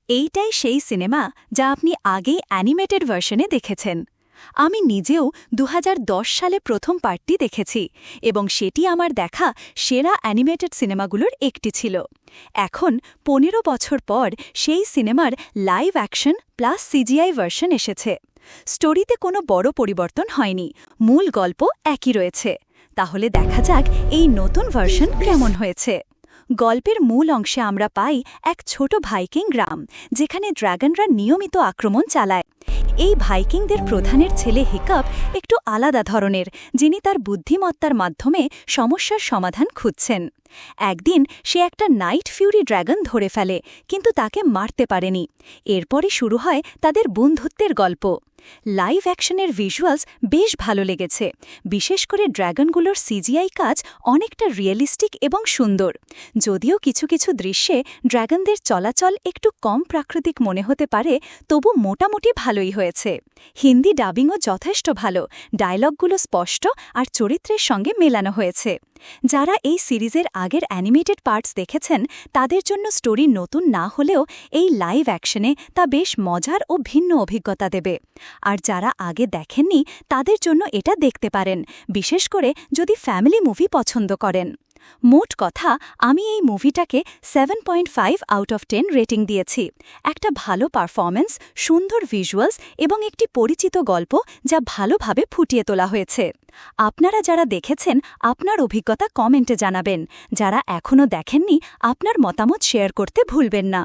এইটাই সেই সিনেমা যা আপনি আগেই অ্যানিমেটেড ভার্সনে দেখেছেন। আমি নিজেও ২০১০ সালে প্রথম পার্টটি দেখেছি এবং সেটি আমার দেখা সেরা অ্যানিমেটেড সিনেমাগুলোর একটি ছিল। এখন ১৫ বছর পর সেই সিনেমার live action plus CGI version এসেছে। স্টোরিতে কোনো বড় পরিবর্তন হয়নি, মূল গল্প একই রয়েছে। তাহলে দেখা যাক এই নতুন ভার্সন কেমন হয়েছে। গল্পের মূল অংশে আমরা পাই এক ছোট ভাইকিং গ্রাম, যেখানে ড্রাগনরা নিয়মিত আক্রমণ চালায়। এই ভাইকিংদের প্রধানের ছেলে হিকাপ একটু আলাদা ধরনের, যিনি তার বুদ্ধিমত্তার মাধ্যমে সমস্যার সমাধান খুঁজছেন। একদিন সে একটা নাইট ফিউরি ড্রাগন ধরে ফেলে, কিন্তু তাকে মারতে পারেনি। এরপরই শুরু হয় তাদের বন্ধুত্বের গল্প। লাইভ অ্যাকশনের ভিজুয়ালস বেশ ভালো লেগেছে, বিশেষ করে ড্রাগনগুলোর সিজিআই কাজ অনেকটা রিয়েলিস্টিক এবং সুন্দর। যদিও কিছু কিছু দৃশ্যে ড্রাগনদের চলাচল একটু কম প্রাকৃতিক মনে হতে পারে, তবু মোটামুটি ভালোই হয়েছে। হিন্দি ডাবিংও যথেষ্ট ভালো, ডায়লগগুলো স্পষ্ট আর চরিত্রের সঙ্গে মেলানো হয়েছে। যারা এই সিরিজের আগের অ্যানিমেটেড পার্টস দেখেছেন তাদের জন্য স্টোরি নতুন না হলেও এই লাইভ অ্যাকশনে তা বেশ মজার ও ভিন্ন অভিজ্ঞতা দেবে। আর যারা আগে দেখেননি তাদের জন্য এটা দেখতে পারেন, বিশেষ করে যদি ফ্যামিলি মুভি পছন্দ করেন। মোট কথা, আমি এই মুভিটাকে 7.5 আউট অফ 10 রেটিং দিয়েছি। একটা ভালো পারফরম্যান্স, সুন্দর ভিজুয়ালস এবং একটি পরিচিত গল্প যা ভালোভাবে ফুটিয়ে তোলা হয়েছে। আপনারা যারা দেখেছেন আপনার অভিজ্ঞতা কমেন্টে জানাবেন। যারা এখনও দেখেননি আপনার মতামত শেয়ার করতে ভুলবেন না।